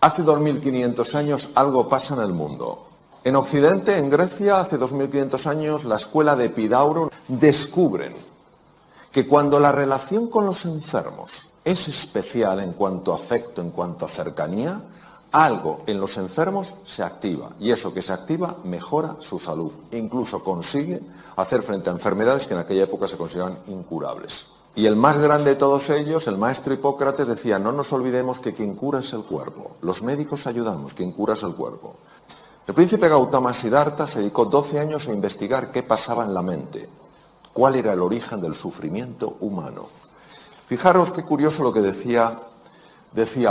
Hace 2500 años algo pasa en el mundo. En Occidente, en Grecia, hace 2500 años, la escuela de Epidauro descubren que cuando la relación con los enfermos es especial en cuanto a afecto, en cuanto a cercanía, algo en los enfermos se activa, y eso que se activa mejora su salud, e incluso consigue hacer frente a enfermedades que en aquella época se consideraban incurables. Y el más grande de todos ellos, el maestro Hipócrates, decía: no nos olvidemos que quien cura es el cuerpo. Los médicos ayudamos, quien cura es el cuerpo. El príncipe Gautama Siddhartha se dedicó 12 años a investigar qué pasaba en la mente, cuál era el origen del sufrimiento humano. Fijaros qué curioso lo que decía: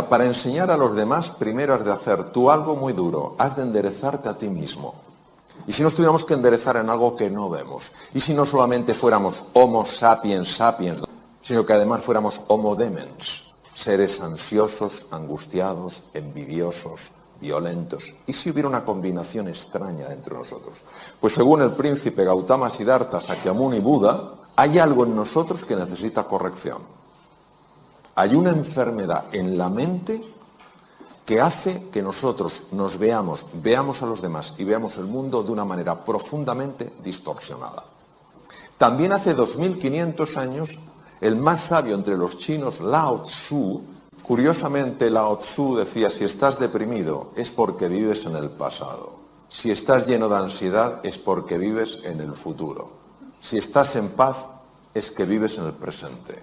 para enseñar a los demás, primero has de hacer tú algo muy duro, has de enderezarte a ti mismo. Y si nos tuviéramos que enderezar en algo que no vemos, y si no solamente fuéramos homo sapiens sapiens, sino que además fuéramos homo demens, seres ansiosos, angustiados, envidiosos, violentos, y si hubiera una combinación extraña entre nosotros. Pues según el príncipe Gautama Siddhartha Sakyamuni Buda, hay algo en nosotros que necesita corrección. Hay una enfermedad en la mente que hace que nosotros nos veamos a los demás y veamos el mundo de una manera profundamente distorsionada. También hace 2500 años, el más sabio entre los chinos, Lao Tzu, curiosamente Lao Tzu decía: si estás deprimido es porque vives en el pasado. Si estás lleno de ansiedad es porque vives en el futuro. Si estás en paz es que vives en el presente.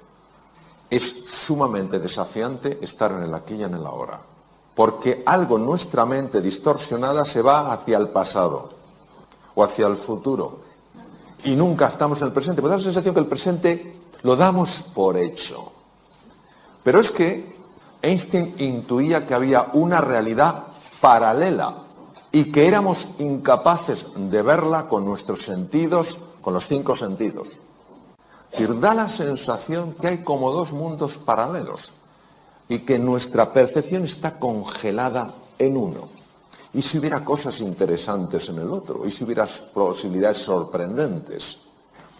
Es sumamente desafiante estar en el aquí y en el ahora, porque algo en nuestra mente distorsionada se va hacia el pasado o hacia el futuro y nunca estamos en el presente. Pues da la sensación que el presente lo damos por hecho. Pero es que Einstein intuía que había una realidad paralela y que éramos incapaces de verla con nuestros sentidos, con los 5 sentidos. Es decir, da la sensación que hay como 2 mundos paralelos y que nuestra percepción está congelada en uno. ¿Y si hubiera cosas interesantes en el otro? ¿Y si hubiera posibilidades sorprendentes?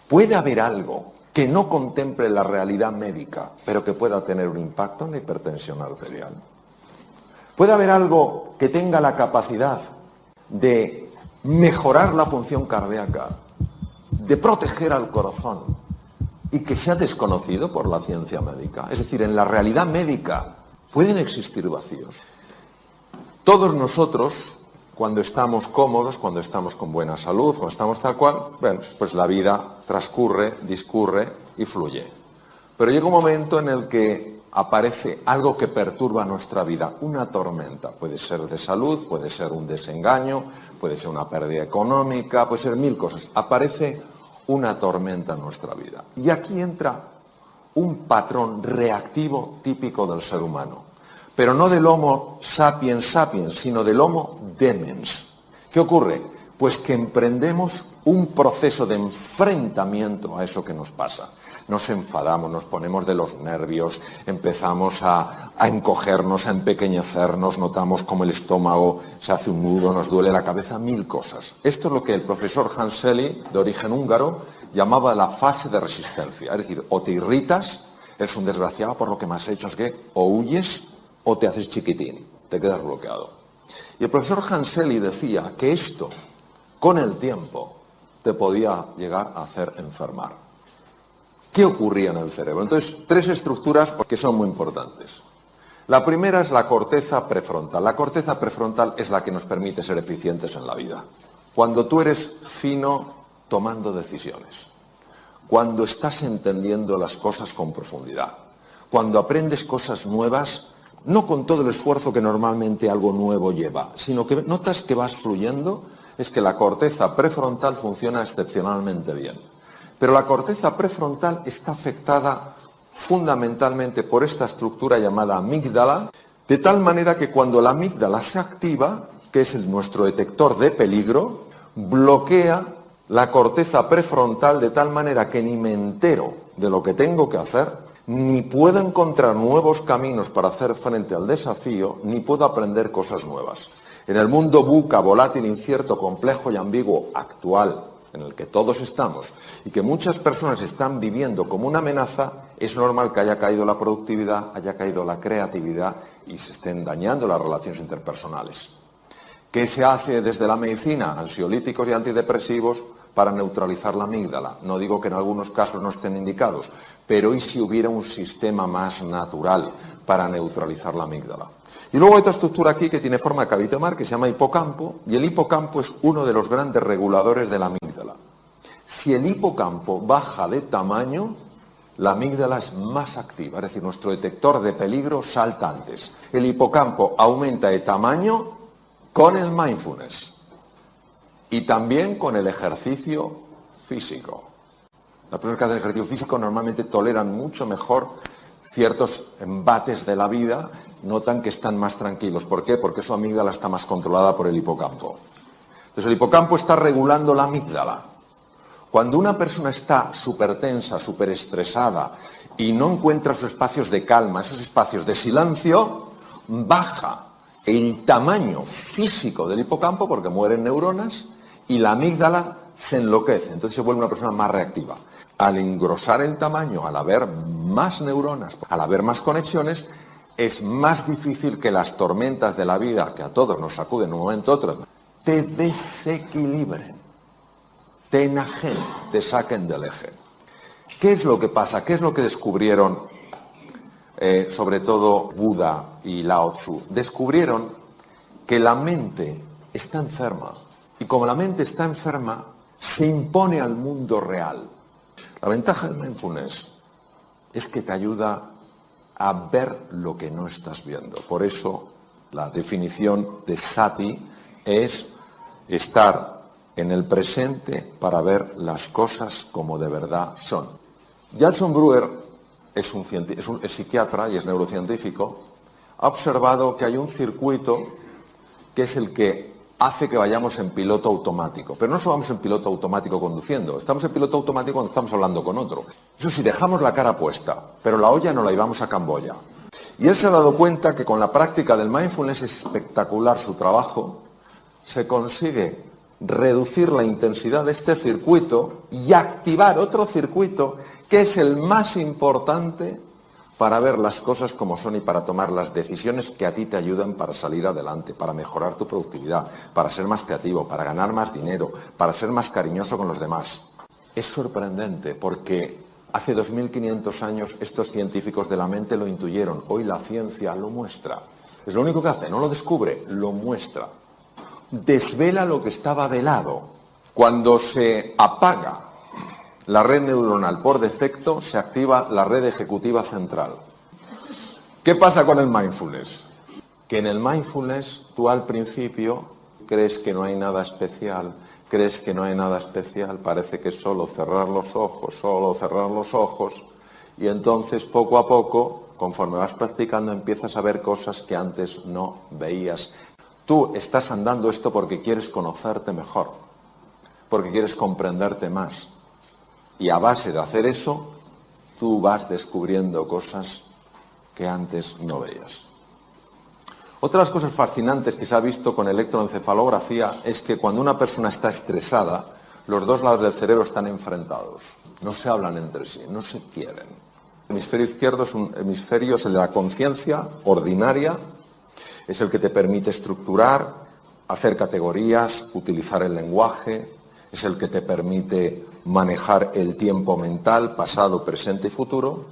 ¿Puede haber algo que no contemple la realidad médica, pero que pueda tener un impacto en la hipertensión arterial? ¿Puede haber algo que tenga la capacidad de mejorar la función cardíaca, de proteger al corazón, y que sea desconocido por la ciencia médica? Es decir, en la realidad médica pueden existir vacíos. Todos nosotros, cuando estamos cómodos, cuando estamos con buena salud, cuando estamos tal cual, bueno, pues la vida transcurre, discurre y fluye. Pero llega un momento en el que aparece algo que perturba nuestra vida, una tormenta. Puede ser de salud, puede ser un desengaño, puede ser una pérdida económica, puede ser 1000 cosas. Aparece una tormenta en nuestra vida. Y aquí entra un patrón reactivo típico del ser humano, pero no del Homo sapiens sapiens, sino del Homo demens. ¿Qué ocurre? Pues que emprendemos un proceso de enfrentamiento a eso que nos pasa. Nos enfadamos, nos ponemos de los nervios, empezamos a encogernos, a empequeñecernos, notamos como el estómago se hace un nudo, nos duele la cabeza, 1000 cosas. Esto es lo que el profesor Hans Selye, de origen húngaro, llamaba la fase de resistencia. Es decir, o te irritas, eres un desgraciado por lo que me has hecho, es que o huyes o te haces chiquitín, te quedas bloqueado. Y el profesor Hans Selye decía que esto, con el tiempo, te podía llegar a hacer enfermar. ¿Qué ocurría en el cerebro? Entonces, 3 estructuras que son muy importantes. La primera es la corteza prefrontal. La corteza prefrontal es la que nos permite ser eficientes en la vida. Cuando tú eres fino tomando decisiones, cuando estás entendiendo las cosas con profundidad, cuando aprendes cosas nuevas, no con todo el esfuerzo que normalmente algo nuevo lleva, sino que notas que vas fluyendo, es que la corteza prefrontal funciona excepcionalmente bien. Pero la corteza prefrontal está afectada fundamentalmente por esta estructura llamada amígdala, de tal manera que cuando la amígdala se activa, que es nuestro detector de peligro, bloquea la corteza prefrontal de tal manera que ni me entero de lo que tengo que hacer, ni puedo encontrar nuevos caminos para hacer frente al desafío, ni puedo aprender cosas nuevas. En el mundo VUCA, volátil, incierto, complejo y ambiguo actual, en el que todos estamos y que muchas personas están viviendo como una amenaza, es normal que haya caído la productividad, haya caído la creatividad y se estén dañando las relaciones interpersonales. ¿Qué se hace desde la medicina? Ansiolíticos y antidepresivos para neutralizar la amígdala. No digo que en algunos casos no estén indicados, pero ¿y si hubiera un sistema más natural para neutralizar la amígdala? Y luego hay otra estructura aquí que tiene forma de cabito de mar que se llama hipocampo, y el hipocampo es uno de los grandes reguladores de la amígdala. Si el hipocampo baja de tamaño, la amígdala es más activa, es decir, nuestro detector de peligro salta antes. El hipocampo aumenta de tamaño con el mindfulness y también con el ejercicio físico. Las personas que hacen ejercicio físico normalmente toleran mucho mejor ciertos embates de la vida, notan que están más tranquilos. ¿Por qué? Porque su amígdala está más controlada por el hipocampo. Entonces el hipocampo está regulando la amígdala. Cuando una persona está súper tensa, súper estresada y no encuentra sus espacios de calma, esos espacios de silencio, baja el tamaño físico del hipocampo porque mueren neuronas y la amígdala se enloquece, entonces se vuelve una persona más reactiva. Al engrosar el tamaño, al haber más neuronas, al haber más conexiones, es más difícil que las tormentas de la vida, que a todos nos sacuden en un momento u otro, te desequilibren, te enajenen, te saquen del eje. ¿Qué es lo que pasa? ¿Qué es lo que descubrieron sobre todo Buda y Lao Tzu? Descubrieron que la mente está enferma y como la mente está enferma se impone al mundo real. La ventaja del mindfulness es que te ayuda a ver lo que no estás viendo. Por eso la definición de sati es estar en el presente para ver las cosas como de verdad son. Jason Brewer es psiquiatra y es neurocientífico, ha observado que hay un circuito que es el que hace que vayamos en piloto automático. Pero no solo vamos en piloto automático conduciendo, estamos en piloto automático cuando estamos hablando con otro. Eso sí, dejamos la cara puesta, pero la olla no la llevamos a Camboya. Y él se ha dado cuenta que con la práctica del mindfulness es espectacular su trabajo, se consigue reducir la intensidad de este circuito y activar otro circuito que es el más importante para ver las cosas como son y para tomar las decisiones que a ti te ayudan para salir adelante, para mejorar tu productividad, para ser más creativo, para ganar más dinero, para ser más cariñoso con los demás. Es sorprendente porque hace 2500 años estos científicos de la mente lo intuyeron, hoy la ciencia lo muestra. Es lo único que hace, no lo descubre, lo muestra. Desvela lo que estaba velado. Cuando se apaga la red neuronal por defecto, se activa la red ejecutiva central. ¿Qué pasa con el mindfulness? Que en el mindfulness tú al principio crees que no hay nada especial, parece que es solo cerrar los ojos, y entonces poco a poco, conforme vas practicando, empiezas a ver cosas que antes no veías. Tú estás andando esto porque quieres conocerte mejor, porque quieres comprenderte más. Y a base de hacer eso, tú vas descubriendo cosas que antes no veías. Otra de las cosas fascinantes que se ha visto con electroencefalografía es que cuando una persona está estresada, los dos lados del cerebro están enfrentados. No se hablan entre sí, no se quieren. El hemisferio izquierdo es un hemisferio, es el de la conciencia ordinaria, es el que te permite estructurar, hacer categorías, utilizar el lenguaje, es el que te permite manejar el tiempo mental, pasado, presente y futuro.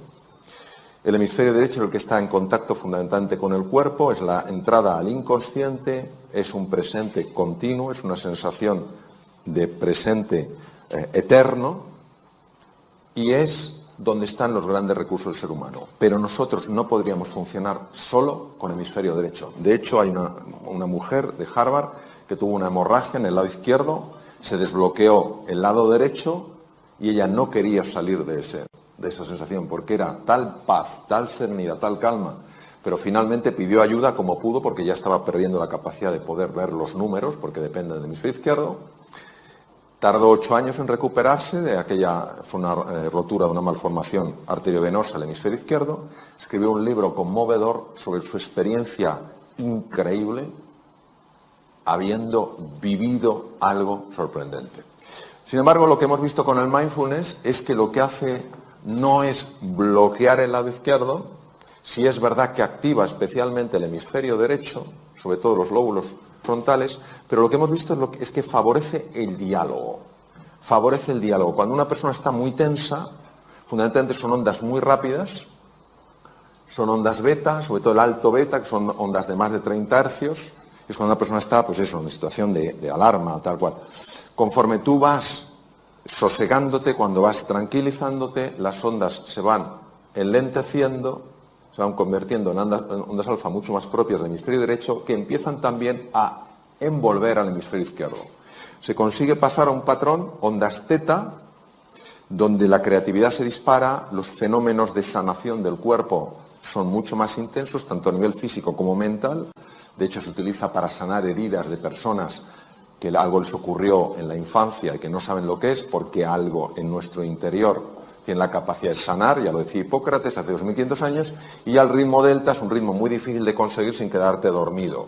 El hemisferio derecho es el que está en contacto fundamentalmente con el cuerpo, es la entrada al inconsciente, es un presente continuo, es una sensación de presente eterno y es donde están los grandes recursos del ser humano. Pero nosotros no podríamos funcionar solo con el hemisferio derecho. De hecho, hay una mujer de Harvard que tuvo una hemorragia en el lado izquierdo, se desbloqueó el lado derecho y ella no quería salir de esa sensación porque era tal paz, tal serenidad, tal calma, pero finalmente pidió ayuda como pudo porque ya estaba perdiendo la capacidad de poder ver los números porque depende del hemisferio izquierdo. Tardó 8 años en recuperarse de aquella, fue una rotura de una malformación arteriovenosa del hemisferio izquierdo. Escribió un libro conmovedor sobre su experiencia increíble habiendo vivido algo sorprendente. Sin embargo, lo que hemos visto con el mindfulness es que lo que hace no es bloquear el lado izquierdo, sí es verdad que activa especialmente el hemisferio derecho, sobre todo los lóbulos frontales, pero lo que hemos visto es que favorece el diálogo. Favorece el diálogo. Cuando una persona está muy tensa, fundamentalmente son ondas muy rápidas, son ondas beta, sobre todo el alto beta, que son ondas de más de 30 hercios, es cuando una persona está, pues eso, en situación de alarma, tal cual. Conforme tú vas sosegándote, cuando vas tranquilizándote, las ondas se van enlenteciendo, se van convirtiendo en ondas alfa mucho más propias del hemisferio derecho, que empiezan también a envolver al hemisferio izquierdo. Se consigue pasar a un patrón, ondas teta, donde la creatividad se dispara, los fenómenos de sanación del cuerpo son mucho más intensos, tanto a nivel físico como mental. De hecho, se utiliza para sanar heridas de personas que algo les ocurrió en la infancia y que no saben lo que es, porque algo en nuestro interior tiene la capacidad de sanar, ya lo decía Hipócrates hace 2500 años, y ya el ritmo delta es un ritmo muy difícil de conseguir sin quedarte dormido,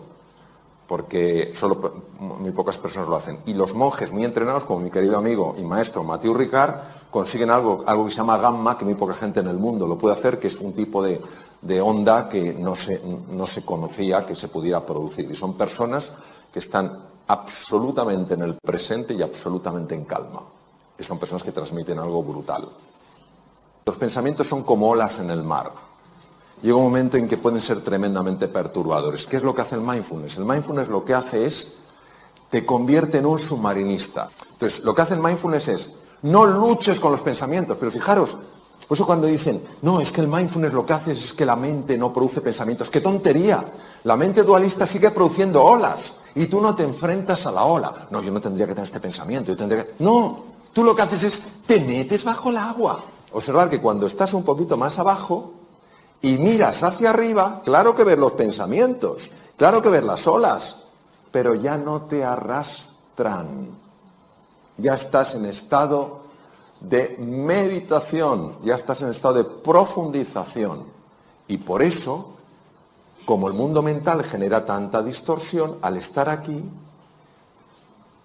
porque solo muy pocas personas lo hacen. Y los monjes muy entrenados, como mi querido amigo y maestro Mathieu Ricard, consiguen algo que se llama gamma, que muy poca gente en el mundo lo puede hacer, que es un tipo de onda que no se conocía que se pudiera producir. Y son personas que están absolutamente en el presente y absolutamente en calma. Y son personas que transmiten algo brutal. Los pensamientos son como olas en el mar. Llega un momento en que pueden ser tremendamente perturbadores. ¿Qué es lo que hace el mindfulness? El mindfulness lo que hace es, te convierte en un submarinista. Entonces, lo que hace el mindfulness es, no luches con los pensamientos, pero fijaros, por eso cuando dicen, no, es que el mindfulness lo que hace es que la mente no produce pensamientos. ¡Qué tontería! La mente dualista sigue produciendo olas y tú no te enfrentas a la ola. No, yo no tendría que tener este pensamiento, yo tendría que... No, tú lo que haces es, te metes bajo el agua. Observar que cuando estás un poquito más abajo y miras hacia arriba, claro que ves los pensamientos, claro que ves las olas, pero ya no te arrastran. Ya estás en estado de meditación, ya estás en estado de profundización. Y por eso, como el mundo mental genera tanta distorsión, al estar aquí,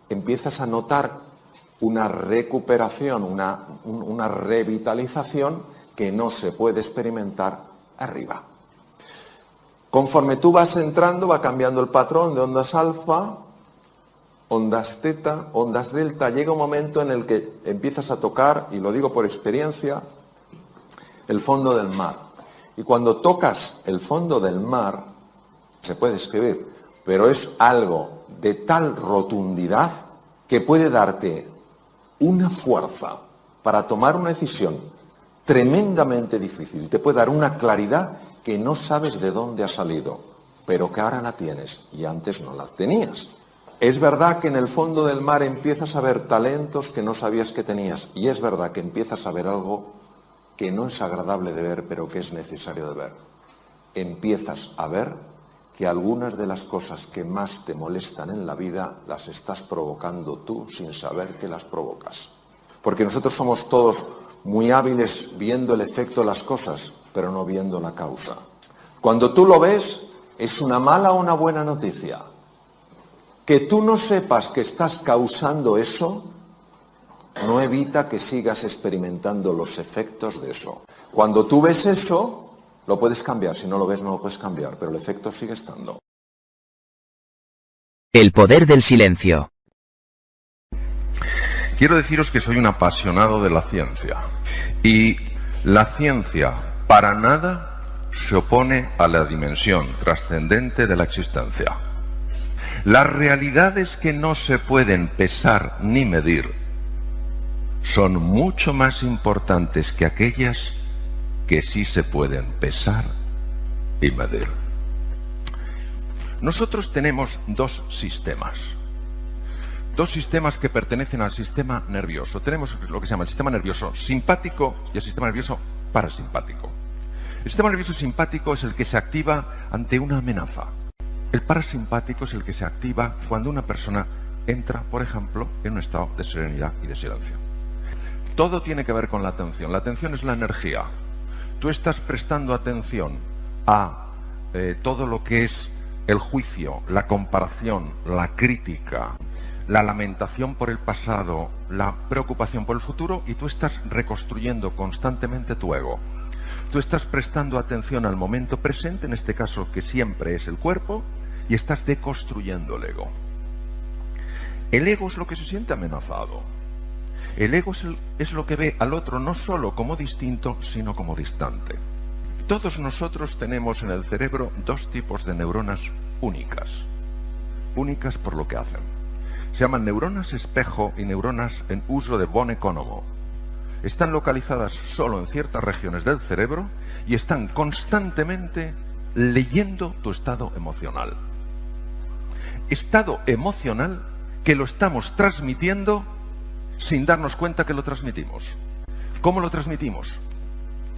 empiezas a notar una recuperación, una revitalización que no se puede experimentar arriba. Conforme tú vas entrando, va cambiando el patrón de ondas alfa, ondas teta, ondas delta. Llega un momento en el que empiezas a tocar, y lo digo por experiencia, el fondo del mar. Y cuando tocas el fondo del mar, se puede escribir, pero es algo de tal rotundidad que puede darte una fuerza para tomar una decisión tremendamente difícil. Te puede dar una claridad que no sabes de dónde ha salido, pero que ahora la tienes y antes no la tenías. Es verdad que en el fondo del mar empiezas a ver talentos que no sabías que tenías, y es verdad que empiezas a ver algo que no es agradable de ver, pero que es necesario de ver. Empiezas a ver que algunas de las cosas que más te molestan en la vida las estás provocando tú sin saber que las provocas. Porque nosotros somos todos muy hábiles viendo el efecto de las cosas, pero no viendo la causa. Cuando tú lo ves, ¿es una mala o una buena noticia? Que tú no sepas que estás causando eso no evita que sigas experimentando los efectos de eso. Cuando tú ves eso, lo puedes cambiar. Si no lo ves, no lo puedes cambiar, pero el efecto sigue estando. El poder del silencio. Quiero deciros que soy un apasionado de la ciencia. Y la ciencia para nada se opone a la dimensión trascendente de la existencia. Las realidades que no se pueden pesar ni medir son mucho más importantes que aquellas que sí se pueden pesar y medir. Nosotros tenemos dos sistemas que pertenecen al sistema nervioso. Tenemos lo que se llama el sistema nervioso simpático y el sistema nervioso parasimpático. El sistema nervioso simpático es el que se activa ante una amenaza. El parasimpático es el que se activa cuando una persona entra, por ejemplo, en un estado de serenidad y de silencio. Todo tiene que ver con la atención. La atención es la energía. Tú estás prestando atención a todo lo que es el juicio, la comparación, la crítica, la lamentación por el pasado, la preocupación por el futuro, y tú estás reconstruyendo constantemente tu ego. Tú estás prestando atención al momento presente, en este caso que siempre es el cuerpo, y estás deconstruyendo el ego. El ego es lo que se siente amenazado. El ego es lo que ve al otro no solo como distinto, sino como distante. Todos nosotros tenemos en el cerebro dos tipos de neuronas únicas. Únicas por lo que hacen. Se llaman neuronas espejo y neuronas en uso de von Economo. Están localizadas solo en ciertas regiones del cerebro y están constantemente leyendo tu estado emocional. Estado emocional que lo estamos transmitiendo sin darnos cuenta que lo transmitimos. ¿Cómo lo transmitimos?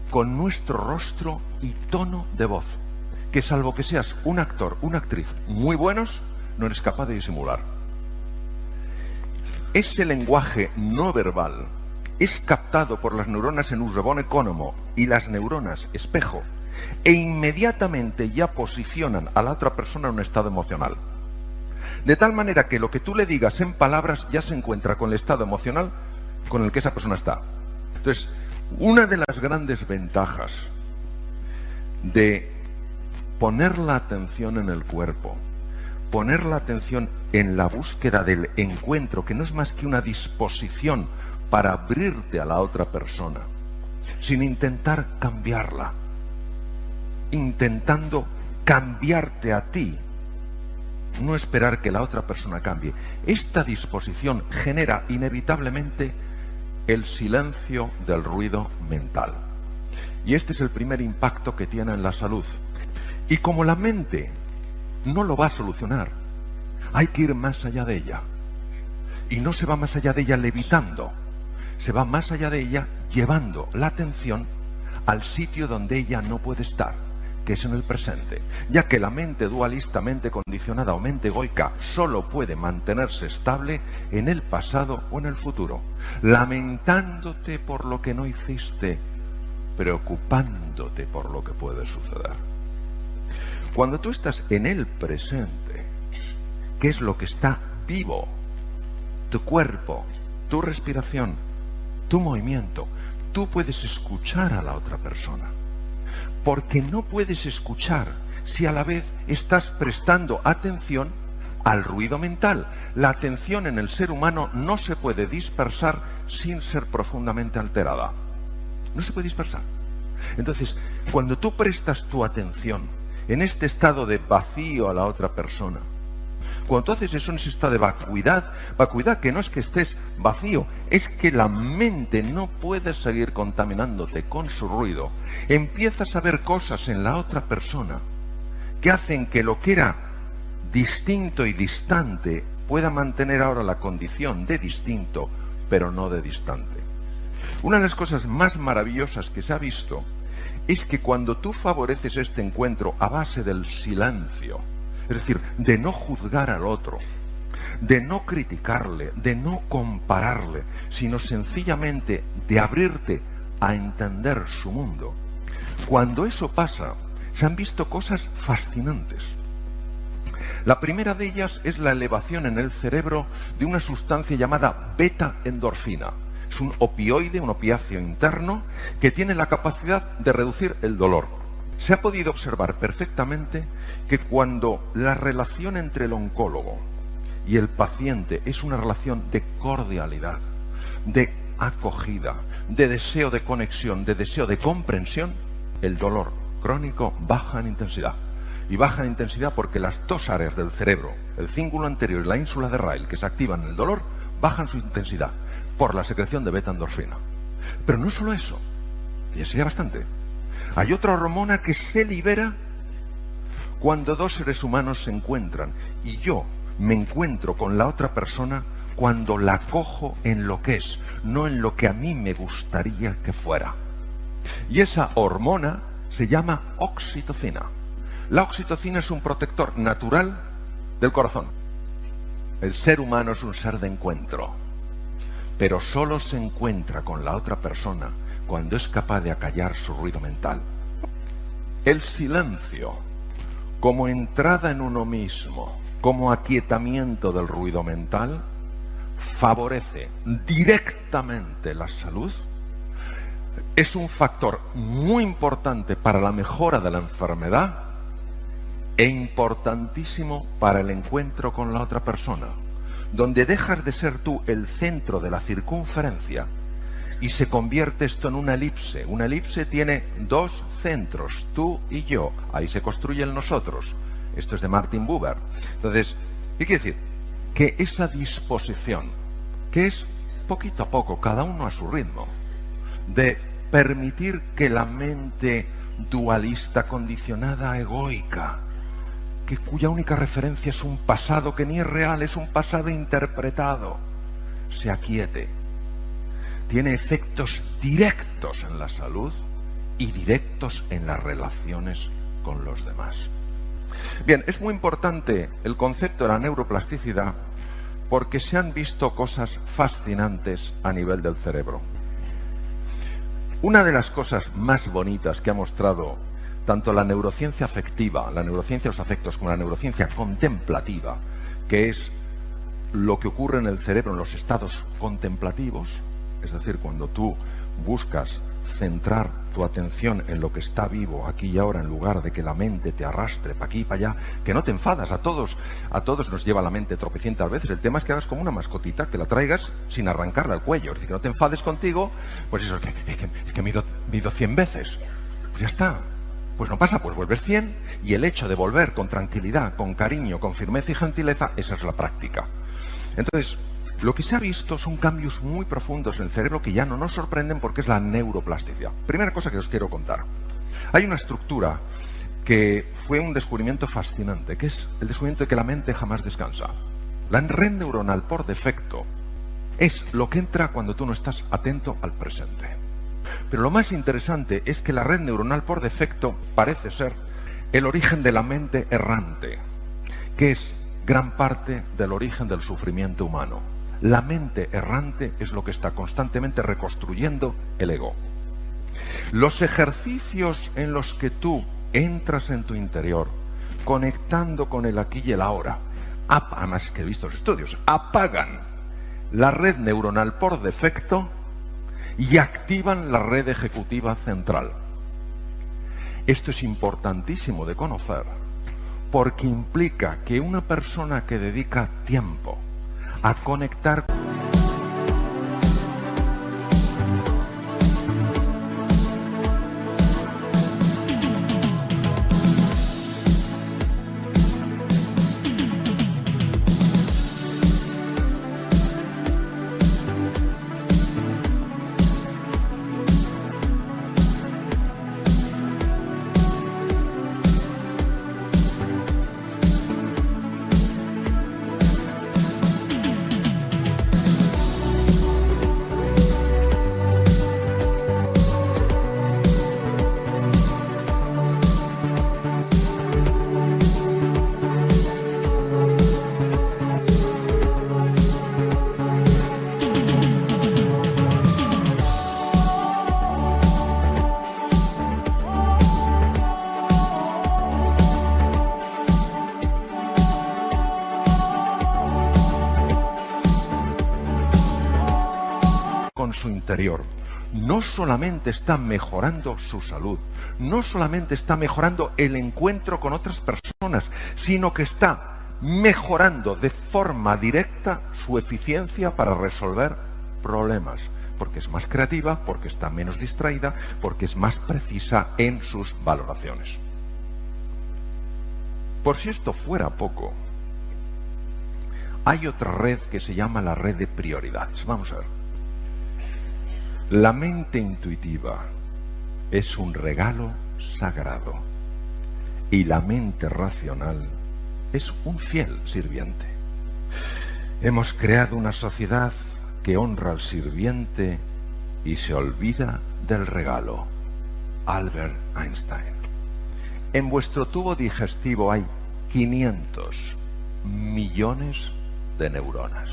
Con nuestro rostro y tono de voz, que salvo que seas un actor, una actriz muy buenos, no eres capaz de disimular. Ese lenguaje no verbal es captado por las neuronas en uso von Economo y las neuronas espejo, e inmediatamente ya posicionan a la otra persona en un estado emocional. De tal manera que lo que tú le digas en palabras ya se encuentra con el estado emocional con el que esa persona está. Entonces, una de las grandes ventajas de poner la atención en el cuerpo, poner la atención en la búsqueda del encuentro, que no es más que una disposición para abrirte a la otra persona, sin intentar cambiarla, intentando cambiarte a ti, no esperar que la otra persona cambie. Esta disposición genera inevitablemente el silencio del ruido mental. Y este es el primer impacto que tiene en la salud. Y como la mente no lo va a solucionar, hay que ir más allá de ella. Y no se va más allá de ella levitando, se va más allá de ella llevando la atención al sitio donde ella no puede estar, que es en el presente, ya que la mente dualista, mente condicionada o mente egoica solo puede mantenerse estable en el pasado o en el futuro, lamentándote por lo que no hiciste, preocupándote por lo que puede suceder. Cuando tú estás en el presente, ¿qué es lo que está vivo? Tu cuerpo, tu respiración, tu movimiento. Tú puedes escuchar a la otra persona. Porque no puedes escuchar si a la vez estás prestando atención al ruido mental. La atención en el ser humano no se puede dispersar sin ser profundamente alterada. No se puede dispersar. Entonces, cuando tú prestas tu atención en este estado de vacío a la otra persona, cuando tú haces eso en ese estado de vacuidad que no es que estés vacío, es que la mente no puede seguir contaminándote con su ruido, empiezas a ver cosas en la otra persona que hacen que lo que era distinto y distante pueda mantener ahora la condición de distinto, pero no de distante. Una de las cosas más maravillosas que se ha visto es que cuando tú favoreces este encuentro a base del silencio, es decir, de no juzgar al otro, de no criticarle, de no compararle, sino sencillamente de abrirte a entender su mundo. Cuando eso pasa, se han visto cosas fascinantes. La primera de ellas es la elevación en el cerebro de una sustancia llamada beta-endorfina. Es un opioide, un opiáceo interno, que tiene la capacidad de reducir el dolor. Se ha podido observar perfectamente que cuando la relación entre el oncólogo y el paciente es una relación de cordialidad, de acogida, de deseo de conexión, de deseo de comprensión, el dolor crónico baja en intensidad. Y baja en intensidad porque las dos áreas del cerebro, el cíngulo anterior y la ínsula de Ryle, que se activan en el dolor, bajan su intensidad por la secreción de beta-endorfina. Pero no solo eso, y sería bastante. Hay otra hormona que se libera cuando dos seres humanos se encuentran, y yo me encuentro con la otra persona cuando la cojo en lo que es, no en lo que a mí me gustaría que fuera. Y esa hormona se llama oxitocina. La oxitocina es un protector natural del corazón. El ser humano es un ser de encuentro, pero solo se encuentra con la otra persona cuando es capaz de acallar su ruido mental. El silencio, como entrada en uno mismo, como aquietamiento del ruido mental, favorece directamente la salud, es un factor muy importante para la mejora de la enfermedad e importantísimo para el encuentro con la otra persona, donde dejas de ser tú el centro de la circunferencia y se convierte esto en una elipse. Una elipse tiene dos centros, tú y yo. Ahí se construye el nosotros. Esto es de Martin Buber. Entonces, ¿qué quiere decir? Que esa disposición, que es poquito a poco, cada uno a su ritmo, de permitir que la mente dualista, condicionada, egoica, cuya única referencia es un pasado que ni es real, es un pasado interpretado, se aquiete. Tiene efectos directos en la salud y directos en las relaciones con los demás. Bien, es muy importante el concepto de la neuroplasticidad porque se han visto cosas fascinantes a nivel del cerebro. Una de las cosas más bonitas que ha mostrado tanto la neurociencia afectiva, la neurociencia de los afectos, como la neurociencia contemplativa, que es lo que ocurre en el cerebro en los estados contemplativos, es decir, cuando tú buscas centrar tu atención en lo que está vivo aquí y ahora, en lugar de que la mente te arrastre para aquí y para allá, que no te enfadas, a todos nos lleva la mente tropecientas veces. El tema es que hagas como una mascotita, que la traigas sin arrancarla al cuello, es decir, que no te enfades contigo, pues eso, es que mido 100 veces, pues ya está. Pues no pasa, pues vuelves 100, y el hecho de volver con tranquilidad, con cariño, con firmeza y gentileza, esa es la práctica. Entonces, lo que se ha visto son cambios muy profundos en el cerebro que ya no nos sorprenden porque es la neuroplasticidad. Primera cosa que os quiero contar. Hay una estructura que fue un descubrimiento fascinante, que es el descubrimiento de que la mente jamás descansa. La red neuronal por defecto es lo que entra cuando tú no estás atento al presente. Pero lo más interesante es que la red neuronal por defecto parece ser el origen de la mente errante, que es gran parte del origen del sufrimiento humano. La mente errante es lo que está constantemente reconstruyendo el ego. Los ejercicios en los que tú entras en tu interior, conectando con el aquí y el ahora, además que he visto los estudios, apagan la red neuronal por defecto y activan la red ejecutiva central. Esto es importantísimo de conocer porque implica que una persona que dedica tiempo a conectar con su interior, no solamente está mejorando su salud, no solamente está mejorando el encuentro con otras personas, sino que está mejorando de forma directa su eficiencia para resolver problemas, porque es más creativa, porque está menos distraída, porque es más precisa en sus valoraciones. Por si esto fuera poco, hay otra red que se llama la red de prioridades. Vamos a ver. La mente intuitiva es un regalo sagrado y la mente racional es un fiel sirviente. Hemos creado una sociedad que honra al sirviente y se olvida del regalo. Albert Einstein. En vuestro tubo digestivo hay 500 millones de neuronas.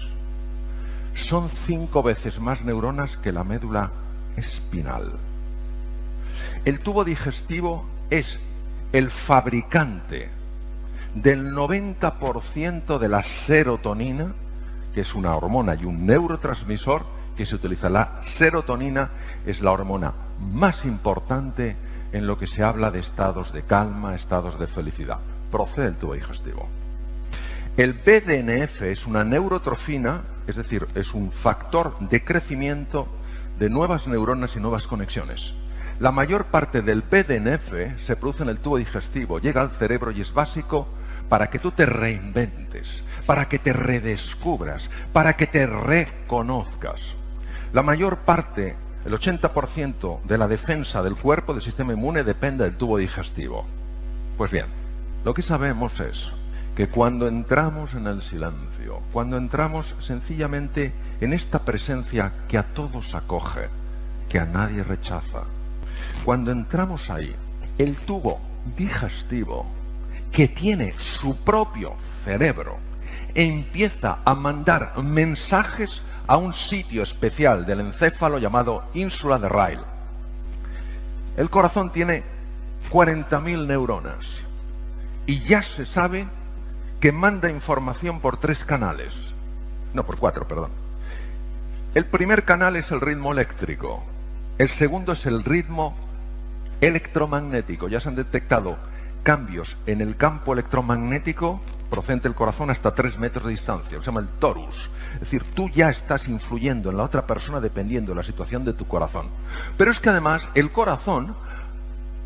Son 5 veces más neuronas que la médula espinal. El tubo digestivo es el fabricante del 90% de la serotonina que es una hormona y un neurotransmisor que se utiliza. La serotonina es la hormona más importante en lo que se habla de estados de calma, estados de felicidad. Procede del tubo digestivo. El BDNF es una neurotrofina, es decir, es un factor de crecimiento de nuevas neuronas y nuevas conexiones. La mayor parte del BDNF se produce en el tubo digestivo, llega al cerebro y es básico para que tú te reinventes, para que te redescubras, para que te reconozcas. La mayor parte, el 80% de la defensa del cuerpo, del sistema inmune, depende del tubo digestivo. Pues bien, lo que sabemos es que cuando entramos en el silencio, cuando entramos sencillamente en esta presencia que a todos acoge, que a nadie rechaza, cuando entramos ahí, el tubo digestivo, que tiene su propio cerebro, empieza a mandar mensajes a un sitio especial del encéfalo llamado ínsula de Rayleigh. El corazón tiene 40.000 neuronas y ya se sabe que manda información por 3 canales. No, por 4, perdón. El primer canal es el ritmo eléctrico. El segundo es el ritmo electromagnético. Ya se han detectado cambios en el campo electromagnético procedente del corazón hasta 3 metros de distancia. Se llama el torus. Es decir, tú ya estás influyendo en la otra persona dependiendo de la situación de tu corazón. Pero es que además el corazón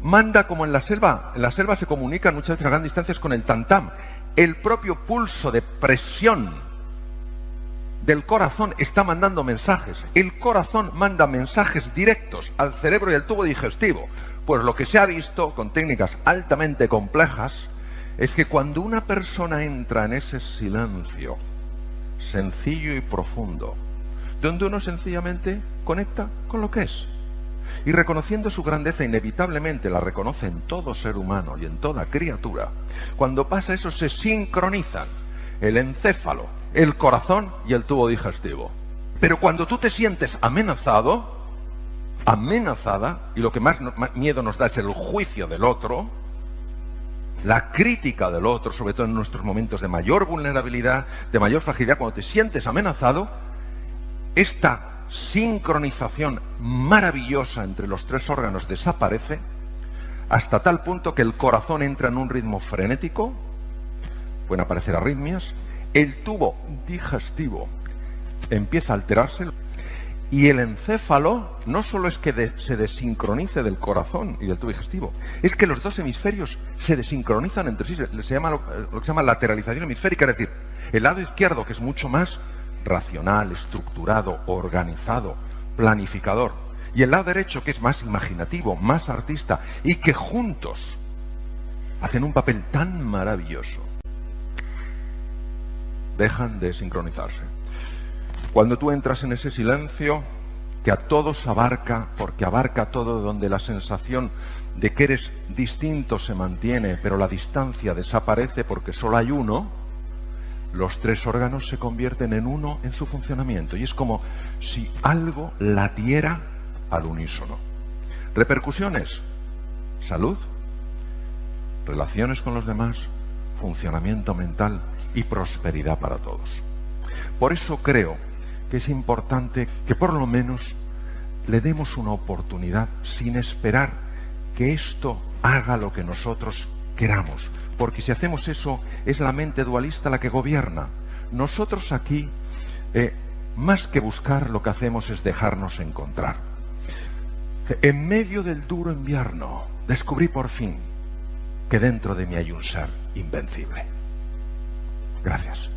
manda como en la selva. En la selva se comunican muchas veces a grandes distancias con el tam-tam. El propio pulso de presión del corazón está mandando mensajes. El corazón manda mensajes directos al cerebro y al tubo digestivo. Pues lo que se ha visto con técnicas altamente complejas es que cuando una persona entra en ese silencio sencillo y profundo, donde uno sencillamente conecta con lo que es, y reconociendo su grandeza, inevitablemente la reconoce en todo ser humano y en toda criatura, cuando pasa eso se sincronizan el encéfalo, el corazón y el tubo digestivo. Pero cuando tú te sientes amenazado, amenazada, y lo que más miedo nos da es el juicio del otro, la crítica del otro, sobre todo en nuestros momentos de mayor vulnerabilidad, de mayor fragilidad, cuando te sientes amenazado, esta sincronización maravillosa entre los 3 órganos desaparece hasta tal punto que el corazón entra en un ritmo frenético, pueden aparecer arritmias, el tubo digestivo empieza a alterarse y el encéfalo no solo es que se desincronice del corazón y del tubo digestivo, es que los 2 hemisferios se desincronizan entre sí, se llama lo que se llama lateralización hemisférica, es decir, el lado izquierdo, que es mucho más racional, estructurado, organizado, planificador, y el lado derecho, que es más imaginativo, más artista, y que juntos hacen un papel tan maravilloso, dejan de sincronizarse. Cuando tú entras en ese silencio que a todos abarca, porque abarca todo, donde la sensación de que eres distinto se mantiene, pero la distancia desaparece porque solo hay uno, los 3 órganos se convierten en uno en su funcionamiento. Y es como si algo latiera al unísono. Repercusiones: salud, relaciones con los demás, funcionamiento mental y prosperidad para todos. Por eso creo que es importante que por lo menos le demos una oportunidad sin esperar que esto haga lo que nosotros queramos. Porque si hacemos eso, es la mente dualista la que gobierna. Nosotros aquí, más que buscar, lo que hacemos es dejarnos encontrar. En medio del duro invierno, descubrí por fin que dentro de mí hay un ser invencible. Gracias.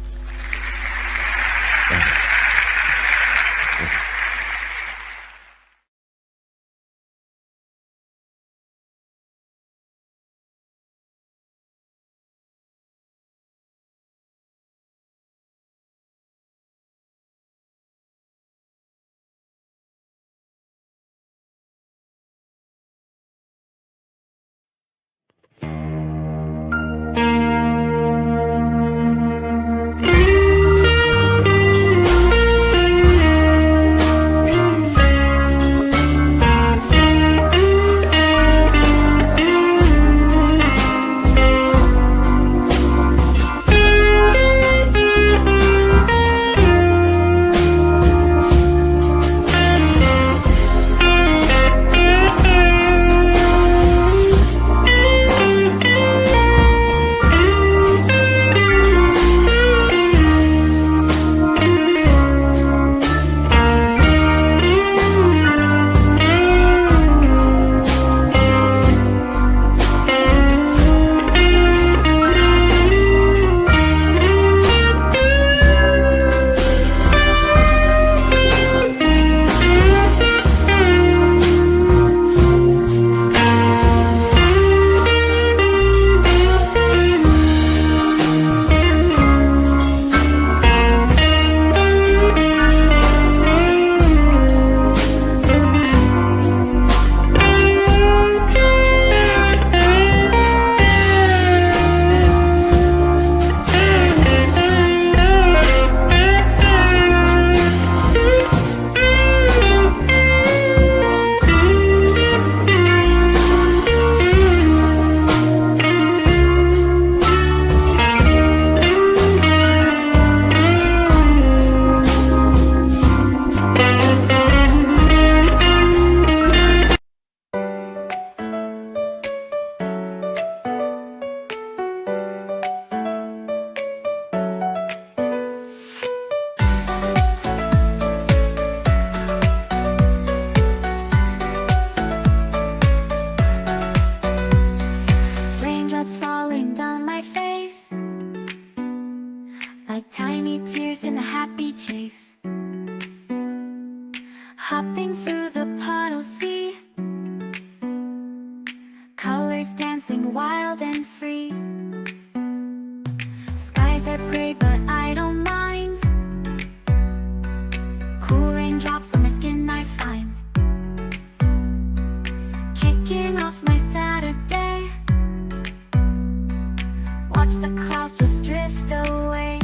Watch the clouds just drift away.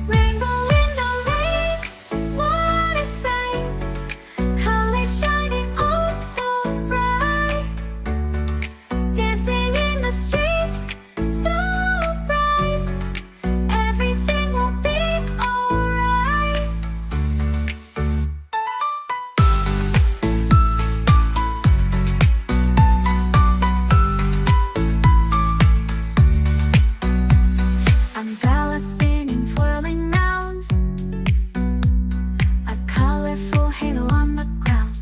Rainbow in the rain, what a sight. Colors shining oh so bright. Dancing in the streets, so bright. Everything will be alright. Umbrella spinning, twirling round. A colorful halo on the ground.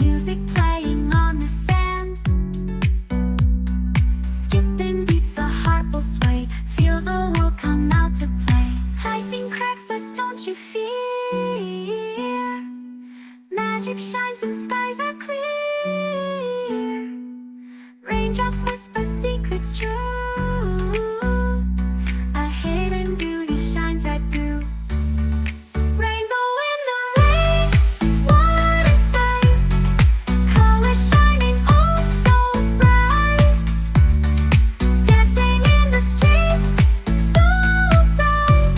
Music playing on the sand. Skipping beats, the heart will sway. Feel the world come out to play. Lightning cracks, but don't you fear. Magic shines when skies are clear. Raindrops whisper secrets true. A hidden beauty shines right through. Rainbow in the rain, what a sight. Colors shining oh so bright. Dancing in the streets, so bright.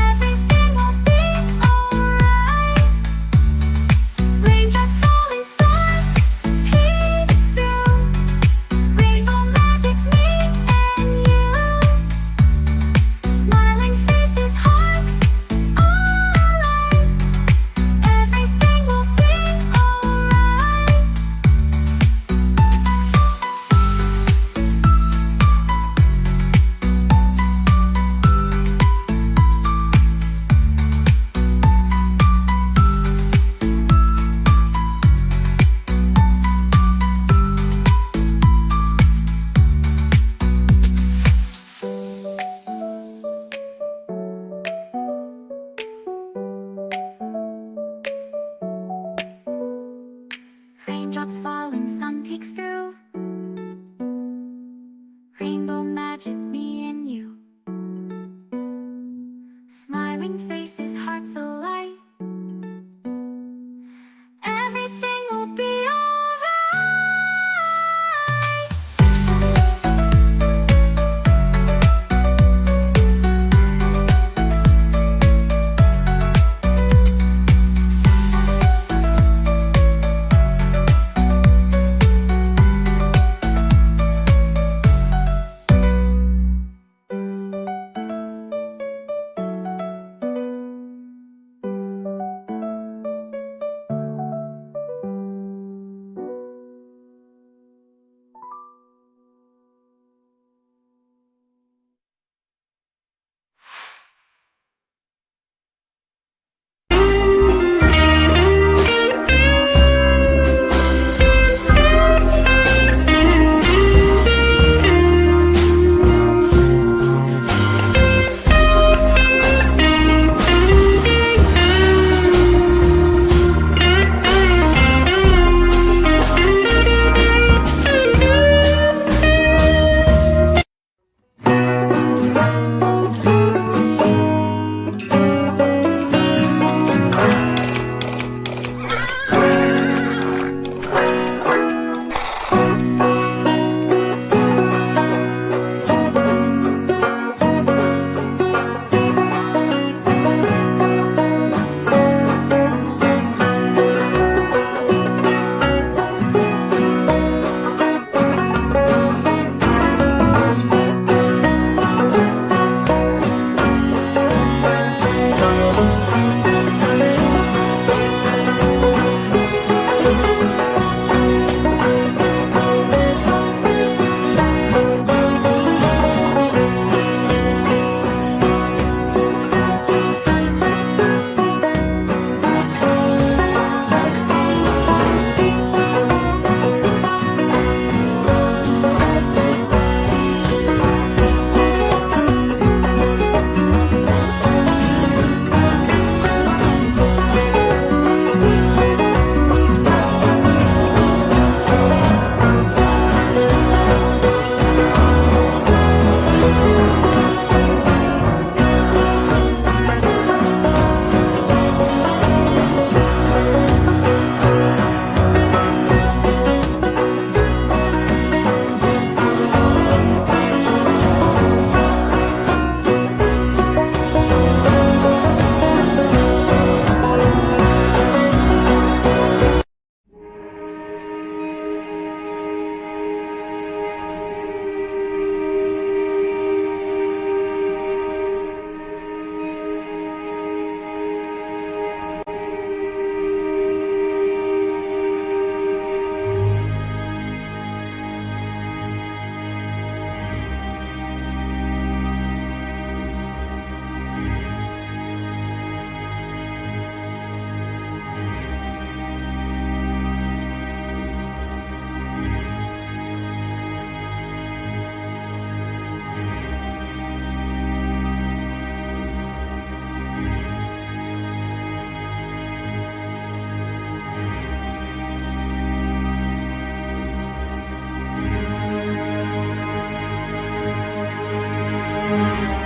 Everything will be alright. Raindrops falling soft, peeks through. Rainbow magic meets Thank